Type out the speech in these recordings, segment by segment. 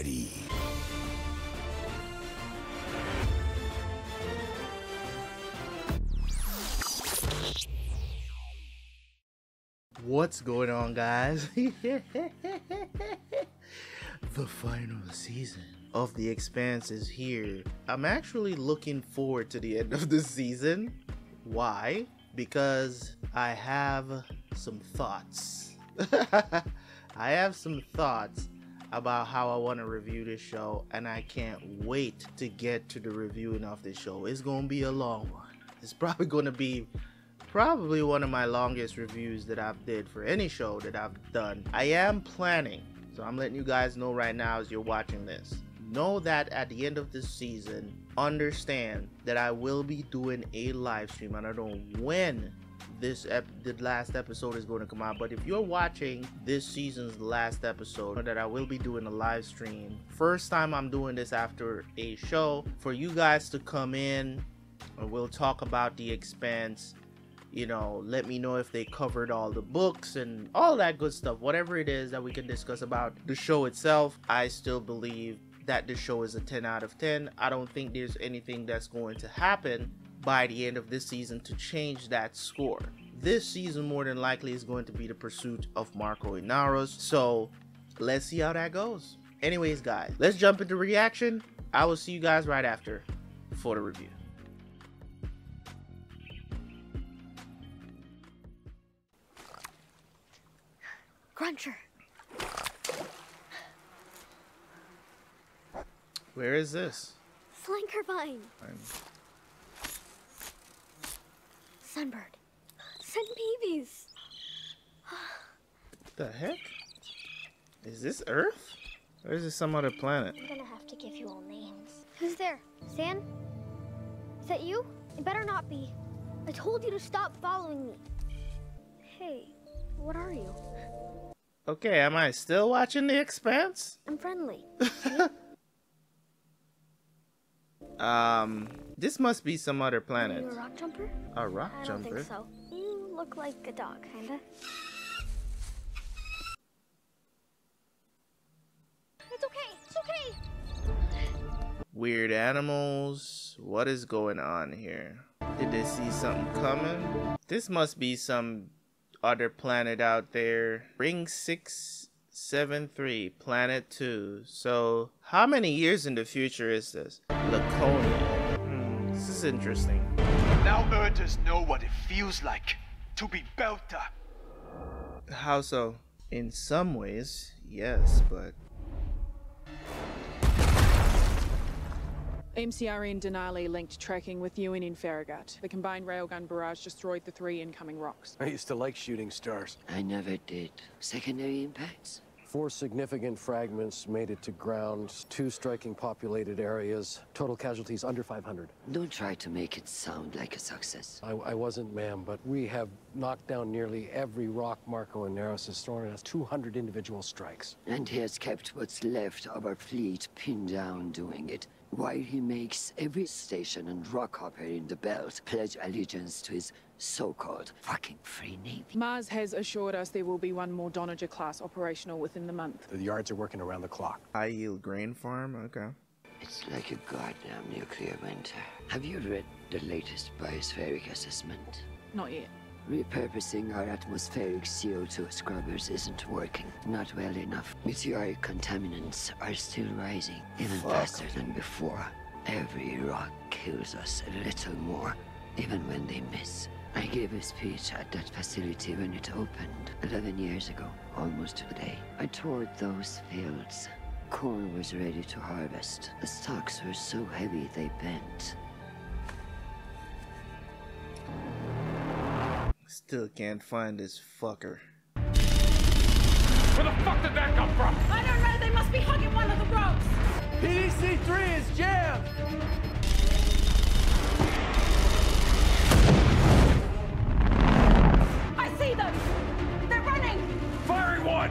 ready. What's going on, guys? The final season of The Expanse is here. I'm actually looking forward to the end of the season. Why? Because I have some thoughts. I have some thoughts about how I want to review this show, and I can't wait to get to the reviewing of this show. It's gonna be a long one. It's probably gonna be one of my longest reviews that I've did for any show that I've done. I am planning, so I'm letting you guys know right now as you're watching this, know that at the end of this season, understand that I will be doing a live stream. I don't know when the last episode is going to come out, but if you're watching this season's last episode, know that I will be doing a live stream. First time I'm doing this after a show, for you guys to come in and we'll talk about The Expanse. You know, let me know if they covered all the books and all that good stuff. Whatever it is that we can discuss about the show itself, I still believe that the show is a 10 out of 10. I don't think there's anything that's going to happen by the end of this season to change that score. This season more than likely is going to be the pursuit of Marco Inaros. So let's see how that goes. Anyways, guys, let's jump into reaction. I will see you guys right after for the review. Cruncher. Where is this? Flankervine. Sunbird. Sun babies. What the heck? Is this Earth? Or is this some other planet? I'm gonna have to give you all names. Who's there? Stan? Is that you? It better not be. I told you to stop following me. Hey, what are you? Okay, am I still watching The Expanse? I'm friendly. This must be some other Are planet. you a rock jumper? A rock I jumper? don't think so. You look like a dog, kinda. It's okay. It's okay. Weird animals. What is going on here? Did they see something coming? This must be some other planet out there. Ring 673, planet 2. So how many years in the future is this? Laconia. This is interesting. Now Earthers know what it feels like to be Belta. How so? In some ways, yes, but MCRE and Denali linked tracking with UN in Farragut. The combined railgun barrage destroyed the 3 incoming rocks. I used to like shooting stars. I never did. Secondary impacts? 4 significant fragments made it to ground, 2 striking populated areas, total casualties under 500. Don't try to make it sound like a success. I wasn't, ma'am, but we have knocked down nearly every rock Marco Inaros has thrown at us, 200 individual strikes. And he has kept what's left of our fleet pinned down doing it, while he makes every station and rock hopper in the belt pledge allegiance to his so-called fucking free navy. Mars has assured us there will be 1 more Donager class operational within the month. The yards are working around the clock. high yield grain farm? Okay. It's like a goddamn nuclear winter. Have you read the latest biospheric assessment? Not yet. Repurposing our atmospheric CO2 scrubbers isn't working. Not well enough. Meteoric contaminants are still rising, even faster than before. Every rock kills us a little more, even when they miss. I gave a speech at that facility when it opened 11 years ago, almost to the day. I toured those fields. Corn was ready to harvest. The stalks were so heavy they bent. Still can't find this fucker. Where the fuck did that come from? I don't know, they must be hugging one of the ropes! PDC-3 is jammed! I see them! They're running! Firing one!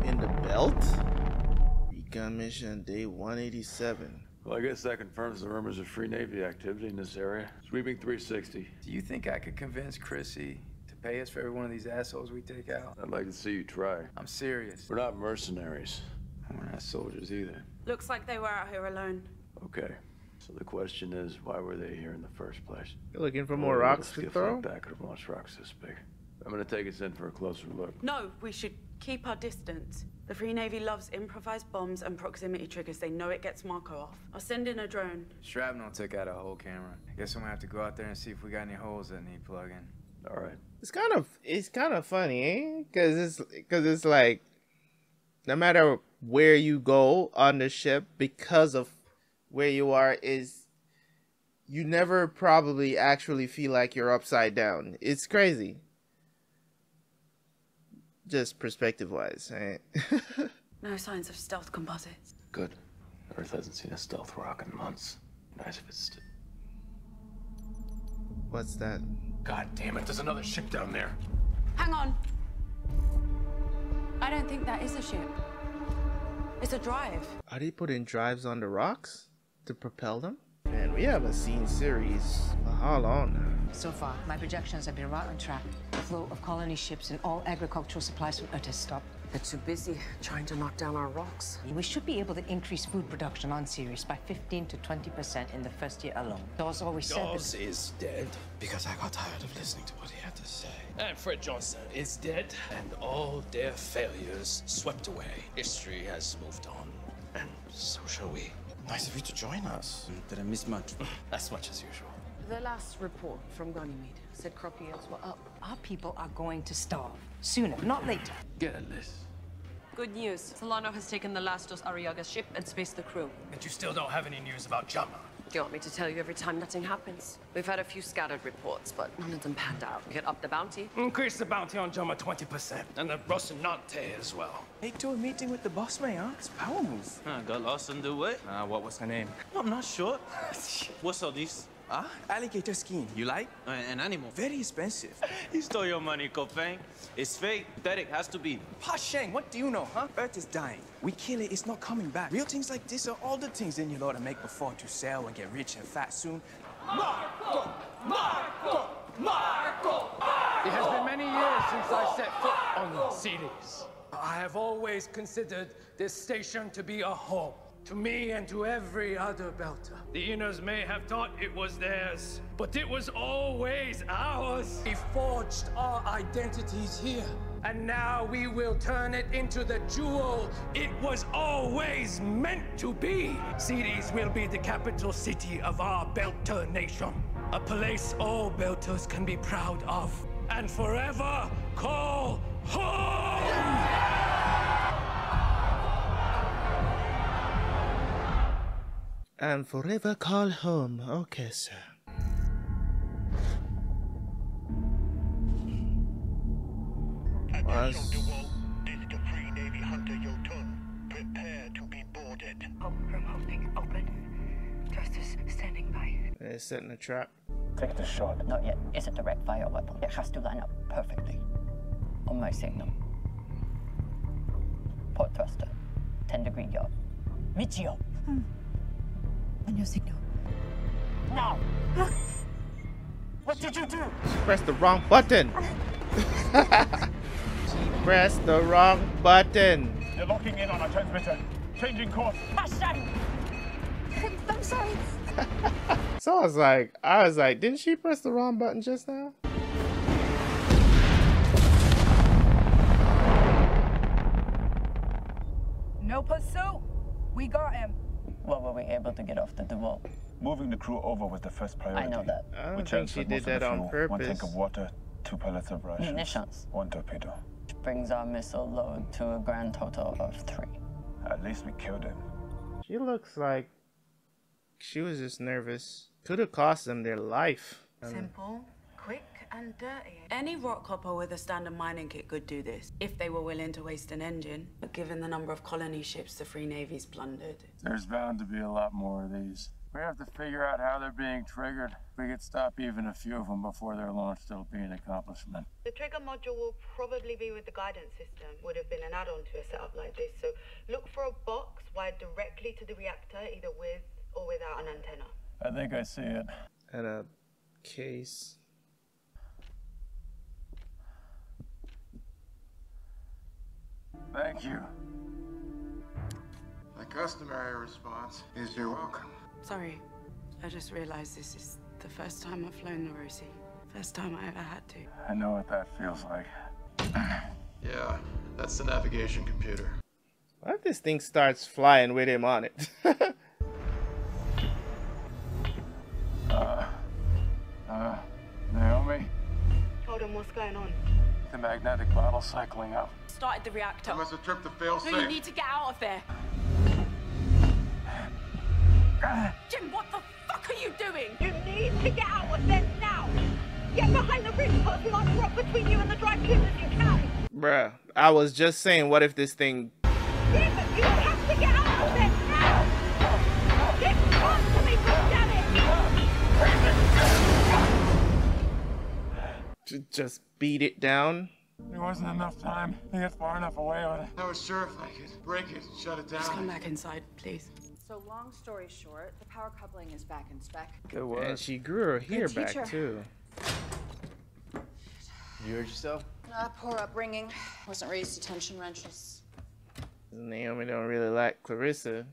In the belt? Recon mission day 187. Well, I guess that confirms the rumors of Free Navy activity in this area. Sweeping 360. Do you think I could convince Chrissy to pay us for every one of these assholes we take out? I'd like to see you try. I'm serious. We're not mercenaries. We're not soldiers either. Looks like they were out here alone. Okay. So the question is, why were they here in the first place? You're looking for more rocks to throw? Like that could have launched rocks this big. I'm gonna take us in for a closer look. No, we should keep our distance. The Free Navy loves improvised bombs and proximity triggers. They know it gets Marco off. I'll send in a drone. Shrapnel took out a whole camera. Guess I'm gonna have to go out there and see if we got any holes that need plugging. All right. It's kind of funny, eh? Because it's like, no matter where you go on the ship, because of where you are, you never probably actually feel like you're upside down. It's crazy. Just perspective-wise, right? No signs of stealth composites. Good. Earth hasn't seen a stealth rock in months. Nice if it's... What's that? God damn it, there's another ship down there. Hang on. I don't think that is a ship. It's a drive. Are they putting drives on the rocks to propel them? Man, we haven't seen Ceres for how long now? So far, my projections have been right on track. The flow of colony ships and all agricultural supplies from Earth has stopped. They're too busy trying to knock down our rocks. We should be able to increase food production on Ceres by 15 to 20% in the first year alone. Dawes always said Dawes is dead because I got tired of listening to what he had to say. And Fred Johnson is dead, and all their failures swept away. History has moved on, and so shall we. Nice of you to join us. Did I miss much? As much as usual. The last report from Ganymede said crop yields were up. our people are going to starve. Sooner, not later. Get a list. Good news. Solano has taken the last Dos Arriaga's ship and spaced the crew. And you still don't have any news about Jumma? Do you want me to tell you every time nothing happens? We've had a few scattered reports, but none of them panned out. We could up the bounty. Increase the bounty on Jumma 20%, and the Rocinante as well. Make to a meeting with the boss man, huh? It's a power move. Got lost on the way. What was her name? I'm not sure. What's all this? Alligator skin. You like? An animal. Very expensive. He stole your money, Kofang. It's fake. Pathetic. Has to be. Ha Shang, what do you know, huh? Earth is dying. We kill it, it's not coming back. Real things like this are all the things in your law to make before to sell and get rich and fat soon. Marco! Marco! Marco! It has been many years since I set foot on Ceres. I have always considered this station to be a home. To me and to every other Belter. The Inners may have thought it was theirs, but it was always ours. We forged our identities here, and now we will turn it into the jewel it was always meant to be. Ceres will be the capital city of our Belter nation. A place all Belters can be proud of, and forever call home! And forever call home. Okay, sir. Attention to all. This is the Free Navy Hunter Jotun. Prepare to be boarded. Room opening open. Thrusters standing by. They're setting a trap. Take the shot. Not yet. It's a direct fire weapon. It has to line up perfectly. On my signal. Port thruster. 10-degree yaw. Michio. On your signal. Now! What did you do? She pressed the wrong button. She pressed the wrong button. They're locking in on our transmitter. Changing course. I'm sorry. So I was like, didn't she press the wrong button just now? No pursuit. We got him. Well, were we able to get off the Duval? Moving the crew over was the first priority. I know that. I don't think she did that on purpose. 1 tank of water, 2 pellets of rations. Munitions. 1 torpedo. Which brings our missile load to a grand total of 3. At least we killed him. She looks like she was just nervous. Could have cost them their life. Simple, quick, and dirty. Any rock hopper with a standard mining kit could do this, if they were willing to waste an engine. But given the number of colony ships the Free Navy's plundered... There's bound to be a lot more of these. We have to figure out how they're being triggered. We could stop even a few of them before they're launched. It'll be an accomplishment. The trigger module will probably be with the guidance system. Would have been an add-on to a setup like this. So look for a box wired directly to the reactor, either with or without an antenna? I think I see it. And a case. Thank you. The customary response is you're welcome. Sorry, I just realized this is the first time I've flown the Rosie. First time I ever had to. I know what that feels like. Yeah, that's the navigation computer. What if this thing starts flying with him on it? Naomi? Hold on, what's going on? The magnetic bottle's cycling up. Started the reactor. I must have tripped the fail-safe. No, you need to get out of there. Jim, what the fuck are you doing? You need to get out of there now! Get behind the rim post and I'll drop between you and the drive tube as you can! Bruh, I was just saying, what if this thing... Jim, you have to get out of there now! Jim, come to me, damn it! Just beat it down? There wasn't enough time to get far enough away with it. I was sure if I could break it, shut it down. Just come back inside, please. So long story short, the power coupling is back in spec. Good work. And she grew her hair Good back teacher. too. You hurt yourself? Poor upbringing. Wasn't raised to tension wrenches. Naomi don't really like Clarissa.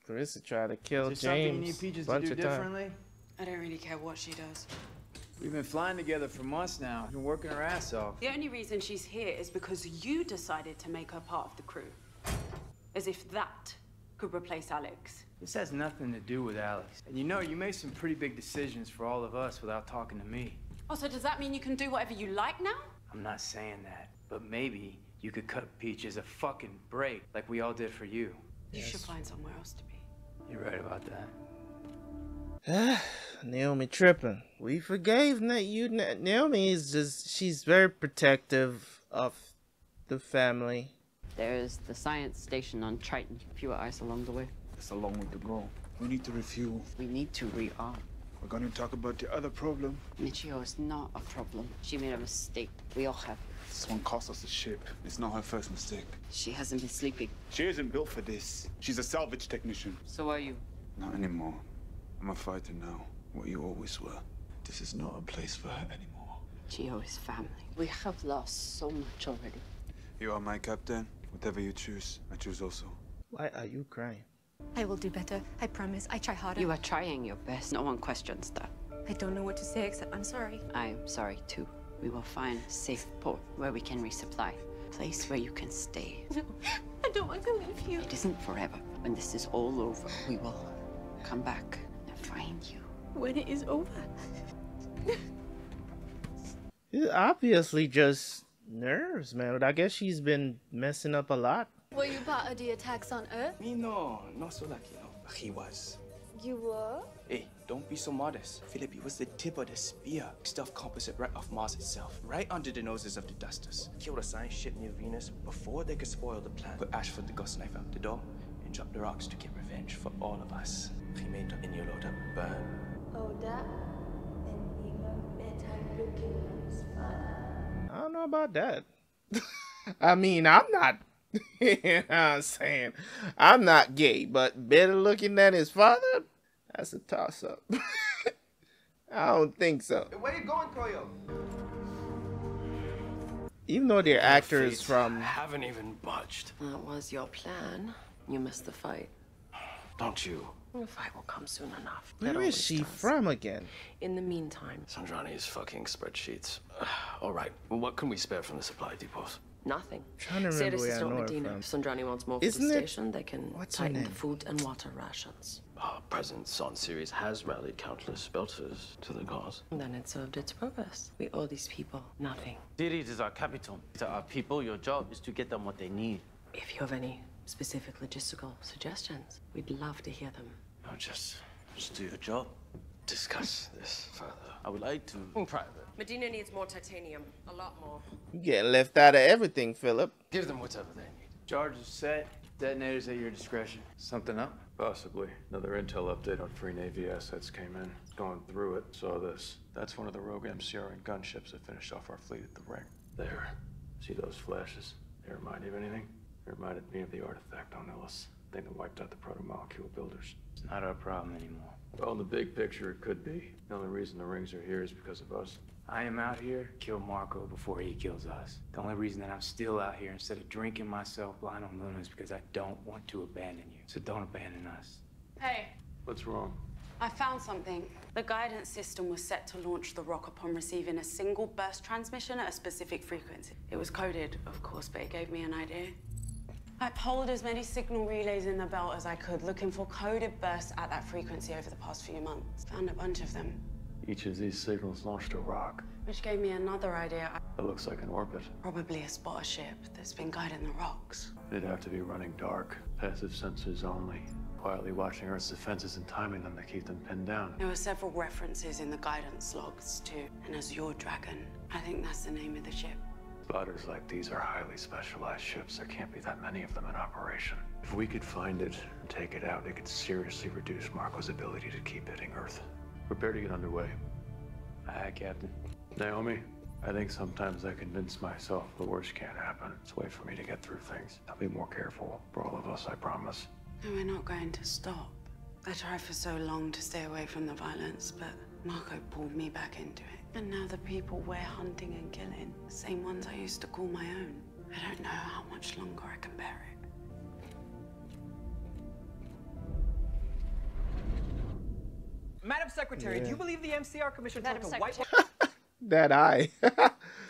Clarissa tried to kill Is there something you James need Peaches a bunch to do of times. differently? I don't really care what she does. We've been flying together for months now. We've been working our ass off. The only reason she's here is because you decided to make her part of the crew. As if that could replace Alex. This has nothing to do with Alex. And you know, you made some pretty big decisions for all of us without talking to me. Oh, so does that mean you can do whatever you like now? I'm not saying that, but maybe you could cut Peaches a fucking break like we all did for you. You should find somewhere else to be. You're right about that. Naomi tripping. We forgave Naomi is just, she's very protective of the family. There's the science station on Triton. Fewer eyes along the way. It's a long way to go. We need to refuel. We need to rearm. We're gonna talk about the other problem. Michio is not a problem. She made a mistake. We all have. This one cost us the ship. It's not her first mistake. She hasn't been sleeping. She isn't built for this. She's a salvage technician. So are you. Not anymore. I'm a fighter now. What you always were. This is not a place for her anymore. Gio is family. We have lost so much already. You are my captain. Whatever you choose, I choose also. Why are you crying? I will do better. I promise. I try harder. You are trying your best. No one questions that. I don't know what to say except I'm sorry. I'm sorry too. We will find a safe port where we can resupply. A place where you can stay. No, I don't want to leave you. It isn't forever. When this is all over, we will come back and find you. When it is over. It's obviously just nerves, man. I guess she's been messing up a lot. Were you part of the attacks on Earth? Me, no. Not so lucky, no. But he was. You were? Hey, don't be so modest. Filip, he was the tip of the spear. Stuff composite right off Mars itself. Right under the noses of the dusters. Killed a science ship near Venus before they could spoil the plan. Put Ashford the ghost knife out the door and dropped the rocks to get revenge for all of us. He made the in your load up burn. Oh, that? Then even better looking as fun. I don't know about that. I mean, I'm not. You know what I'm saying? I'm not gay, but better looking than his father? That's a toss-up. I don't think so. Hey, where you going, Koyo? Even though they're actors from... haven't even budged. That was your plan. You missed the fight. Don't you? The fight will come soon enough. It Where is always she does. from again? In the meantime, Sandrani's fucking spreadsheets. All right, what can we spare from the supply depots? nothing. Trying to remember Ceres where is I not know her Medina. from. If Sandrani wants more for Isn't the it- station, they can what's her tighten the name? food and water rations. Our presence on Ceres has rallied countless belters to the cause. Then it served its purpose. We owe these people nothing. Ceres is our capital. To our people, your job is to get them what they need. If you have any specific logistical suggestions, we'd love to hear them. No, just do your job. Discuss this further. I would like to, in private, Medina needs more titanium. A lot more. You getting left out of everything, Philip. give them whatever they need. Charges set. Detonators at your discretion. Something up? Possibly. Another intel update on Free Navy assets came in. Going through it, saw this. That's one of the rogue MCR gunships that finished off our fleet at the ring. There. See those flashes? They remind you of anything? It reminded me of the artifact on Illis. thing that wiped out the proto-molecule builders. It's not our problem anymore. Well, in the big picture, it could be. The only reason the rings are here is because of us. I am out here to kill Marco before he kills us. The only reason that I'm still out here instead of drinking myself blind on Luna is because I don't want to abandon you. So don't abandon us. Hey, What's wrong? I found something. The guidance system was set to launch the rock upon receiving a single burst transmission at a specific frequency. It was coded, of course, but it gave me an idea. I pulled as many signal relays in the belt as I could, looking for coded bursts at that frequency over the past few months. Found a bunch of them, Each of these signals launched a rock. which gave me another idea. It looks like an orbit. Probably a spotter ship that's been guiding the rocks. It'd have to be running dark, passive sensors only, quietly watching Earth's defenses and timing them to keep them pinned down. There were several references in the guidance logs, too. And as your dragon, I think that's the name of the ship. Spotters like these are highly specialized ships. There can't be that many of them in operation. If we could find it and take it out, it could seriously reduce Marco's ability to keep hitting Earth. Prepare to get underway. Aye, Captain. Naomi, I think sometimes I convince myself the worst can't happen. It's a way for me to get through things. I'll be more careful for all of us, I promise. And we're not going to stop. I tried for so long to stay away from the violence, but Marco pulled me back into it. And now the people we're hunting and killing, the same ones I used to call my own. I don't know how much longer I can bear it. Madam Secretary, do you believe the MCR Commission tried to wipe... That eye.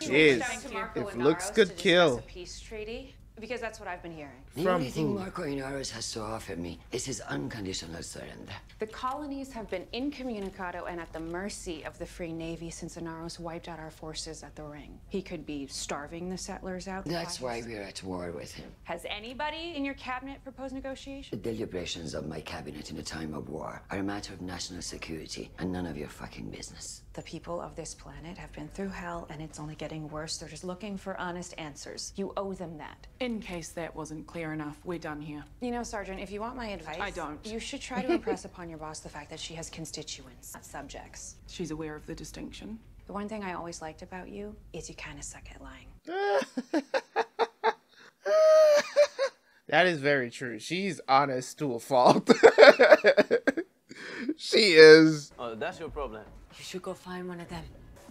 Jeez. Marco If and looks Naros could to kill. discuss a peace treaty? Because that's what I've been hearing. The only thing Marco Inaros has to offer me is his unconditional surrender. The colonies have been incommunicado and at the mercy of the Free Navy since Inaros wiped out our forces at the Ring. He could be starving the settlers out. That's why we're at war with him. Has anybody in your cabinet proposed negotiation? The deliberations of my cabinet in a time of war are a matter of national security and none of your fucking business. The people of this planet have been through hell and it's only getting worse. They're just looking for honest answers. You owe them that. In case that wasn't clear enough, we're done here. You know, Sergeant, if you want my advice... I don't. You should try to impress upon your boss the fact that she has constituents, not subjects. She's aware of the distinction. The one thing I always liked about you is you kind of suck at lying. That is very true. She's honest to a fault. She is. Oh, that's your problem. You should go find one of them.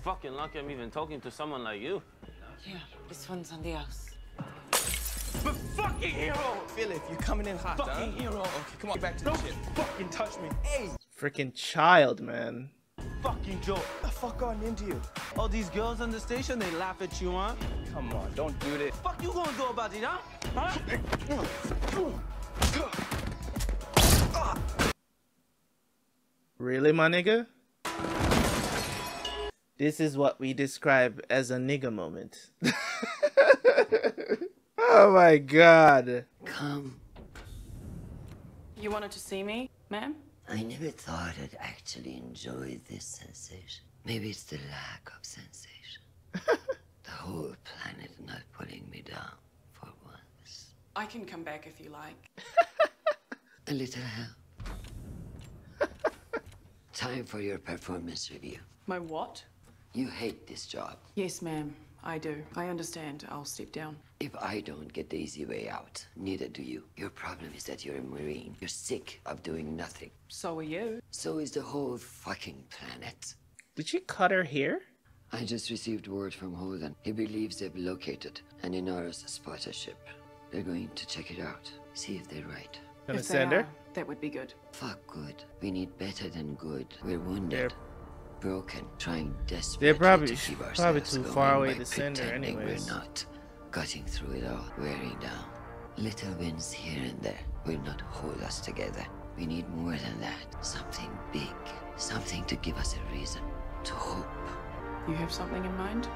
Fucking lucky I'm even talking to someone like you. Yeah, this one's on the house. But fucking hero! Filip, you're coming in hot, fucking hero. Okay, come on, get back to the ship. Fucking touch me. Hey! Freaking child, man. Fucking joke. The fuck on into you? All these girls on the station, they laugh at you, huh? Come on, don't do this. Fuck you gonna do about it, huh? Really, my nigga? This is what we describe as a nigga moment. Oh my god. Come. You wanted to see me, ma'am? I never thought I'd actually enjoy this sensation. Maybe it's the lack of sensation. The whole planet not putting me down for once. I can come back if you like. A little help. Time for your performance review. My what? You hate this job. Yes, ma'am. I do. I understand. I'll step down. If I don't get the easy way out, neither do you. Your problem is that you're a Marine. You're sick of doing nothing. So are you. So is the whole fucking planet. Did she cut her hair? I just received word from Holden. He believes they've located an Inaros spotter ship. They're going to check it out, see if they're right. Gonna send her? That would be good. Fuck good. We need better than good. We're wounded. Broken, trying desperately They're probably to keep ourselves probably too going far away by to send her pretending anyways. We're not. Cutting through it all, wearing down. Little wins here and there will not hold us together. We need more than that. Something big. Something to give us a reason to hope. You have something in mind?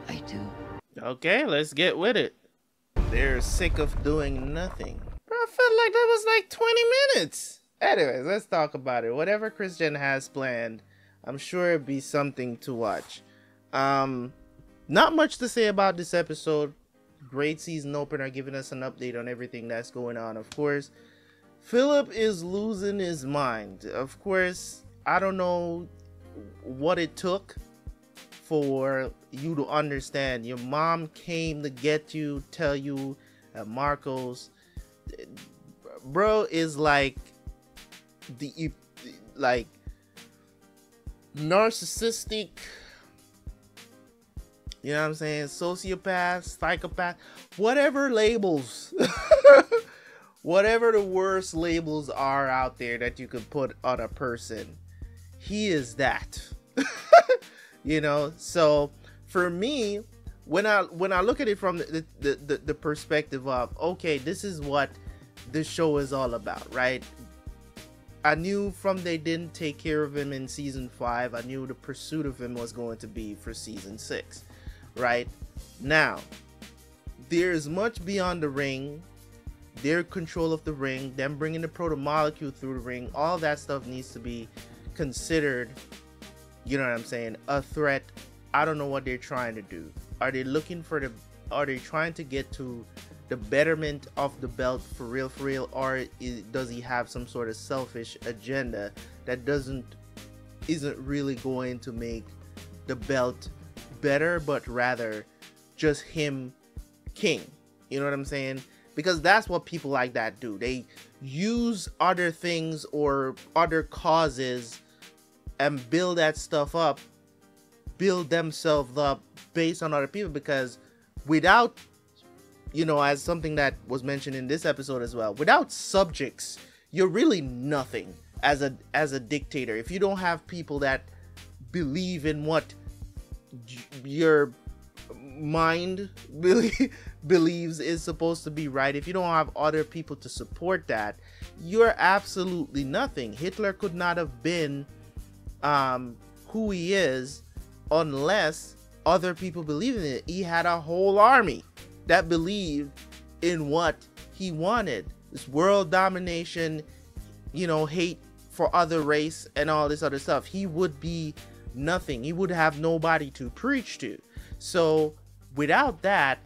I do. Okay, let's get with it. They're sick of doing nothing. Bro, I felt like that was like 20 minutes. Anyways, let's talk about it. Whatever Christian has planned, I'm sure it'll be something to watch. Not much to say about this episode. Great season opener, giving us an update on everything that's going on. Of course, Filip is losing his mind. Of course, I don't know what it took for you to understand. Your mom came to get you, tell you at Marco's bro is like like narcissistic, you know what I'm saying, sociopath, psychopath, whatever labels whatever the worst labels are out there that you could put on a person, he is that. You know, so for me, when I look at it from the perspective of, okay, this is what this show is all about, right? I knew from they didn't take care of him in season 5, I knew the pursuit of him was going to be for season 6, right? Now, there's much beyond the ring, their control of the ring, them bringing the proto-molecule through the ring, all that stuff needs to be considered, you know what I'm saying, a threat. I don't know what they're trying to do. Are they looking for are they trying to get to the betterment of the belt for real, or does he have some sort of selfish agenda that isn't really going to make the belt better, but rather just him king? You know what I'm saying? Because that's what people like that do. They use other things or other causes and build that stuff up, build themselves up based on other people, because without, you know, as something that was mentioned in this episode as well, without subjects, you're really nothing as a dictator. If you don't have people that believe in what your mind believes is supposed to be right, if you don't have other people to support that, you're absolutely nothing. Hitler could not have been who he is unless other people believe in it. He had a whole army that believed in what he wanted, this world domination, you know, hate for other race and all this other stuff. He would be nothing. He would have nobody to preach to. So without that,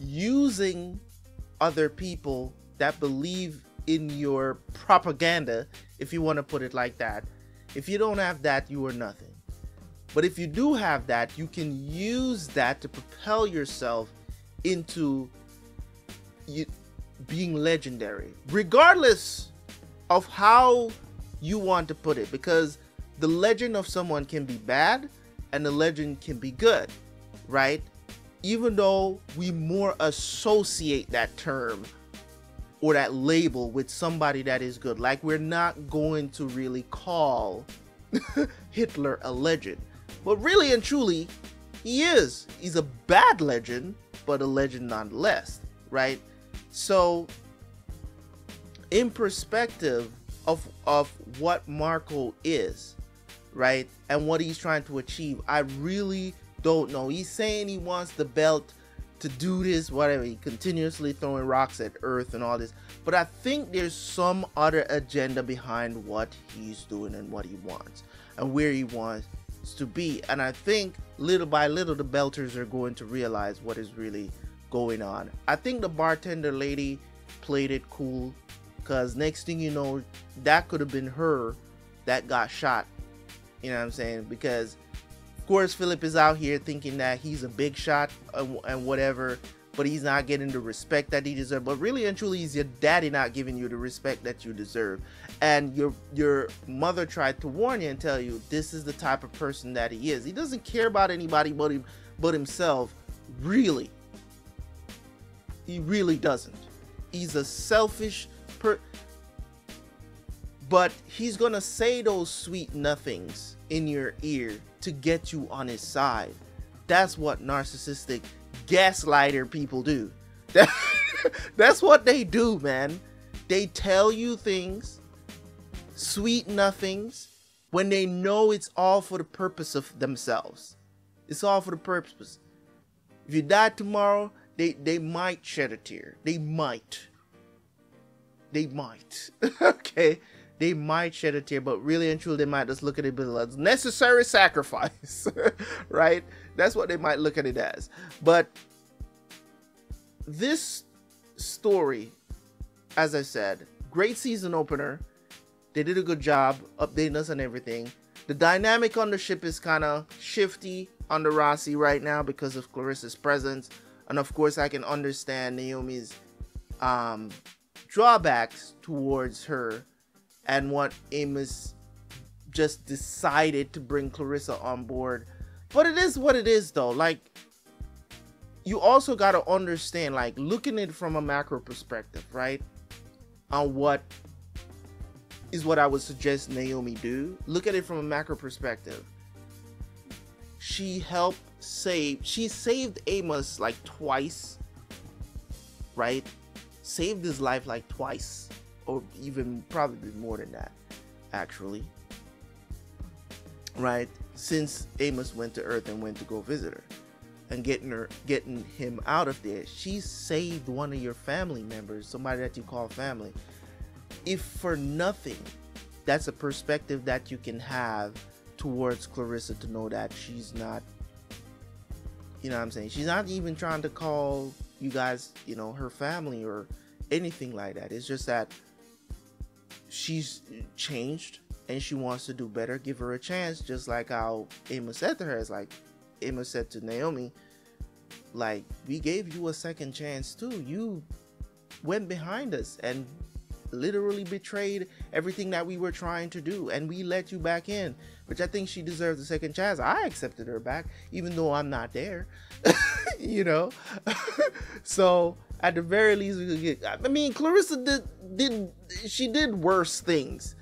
using other people that believe in your propaganda, if you want to put it like that, if you don't have that, you are nothing. But if you do have that, you can use that to propel yourself into being legendary, regardless of how you want to put it, because the legend of someone can be bad and the legend can be good, right? Even though we more associate that term or that label with somebody that is good. Like, we're not going to really call Hitler a legend, but really and truly he is. He's a bad legend, but a legend nonetheless, right? So in perspective of what Marco is, right, and what he's trying to achieve, I really don't know. He's saying he wants the belt to do this, whatever, he continuously throwing rocks at Earth and all this, but I think there's some other agenda behind what he's doing and what he wants and where he wants to be. And I think little by little the Belters are going to realize what is really going on. I think the bartender lady played it cool, because next thing you know, that could have been her that got shot. You know what I'm saying? Because of course Filip is out here thinking that he's a big shot and whatever, but he's not getting the respect that he deserves. But really and truly, he's your daddy not giving you the respect that you deserve. And your mother tried to warn you and tell you this is the type of person that he is. He doesn't care about anybody but himself. Really, he really doesn't. He's a selfish but he's gonna say those sweet nothings in your ear to get you on his side. That's what narcissistic gaslighter people do. That's what they do, man. They tell you things, sweet nothings, when they know it's all for the purpose of themselves. It's all for the purpose. If you die tomorrow, they might shed a tear. They might. Okay? They might shed a tear, but really and truly, they might just look at it as necessary sacrifice, right? That's what they might look at it as. But this story, as I said, great season opener. They did a good job updating us on everything. The dynamic on the ship is kind of shifty on the Rossi right now because of Clarissa's presence. And of course, I can understand Naomi's drawbacks towards her and what Amos just decided to bring Clarissa on board. But it is what it is, though. Like, you also got to understand, like, looking at it from a macro perspective, right? On what I would suggest Naomi do. Look at it from a macro perspective. She saved Amos like twice, right? Saved his life like twice, or even probably more than that, actually. Right? Since Amos went to Earth and went to go visit her and getting him out of there, she saved one of your family members, somebody that you call family. If for nothing, that's a perspective that you can have towards Clarissa, to know that she's not, you know what I'm saying, she's not even trying to call you guys, you know, her family or anything like that. It's just that she's changed and she wants to do better. Give her a chance, just like how Amos said to her. It's like Amos said to Naomi, like, we gave you a second chance too. You went behind us and literally betrayed everything that we were trying to do, and we let you back in, which I think she deserves a second chance. I accepted her back even though I'm not there. You know. So at the very least, we could get, I mean, Clarissa did worse things,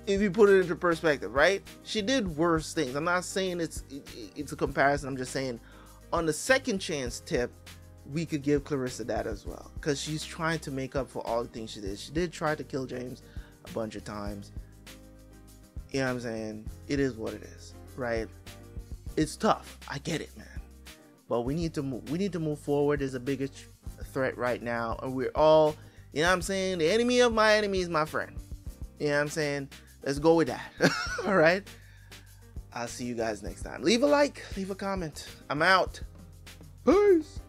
if you put it into perspective, right? She did worse things. I'm not saying it's a comparison. I'm just saying on the second chance tip, we could give Clarissa that as well, because she's trying to make up for all the things she did. She did try to kill James a bunch of times. You know what I'm saying? It is what it is, right? It's tough. I get it, man. But we need to move forward. There's a bigger threat right now, and we're all, you know what I'm saying? The enemy of my enemy is my friend. You know what I'm saying? Let's go with that. All right. I'll see you guys next time. Leave a like, leave a comment. I'm out. Peace.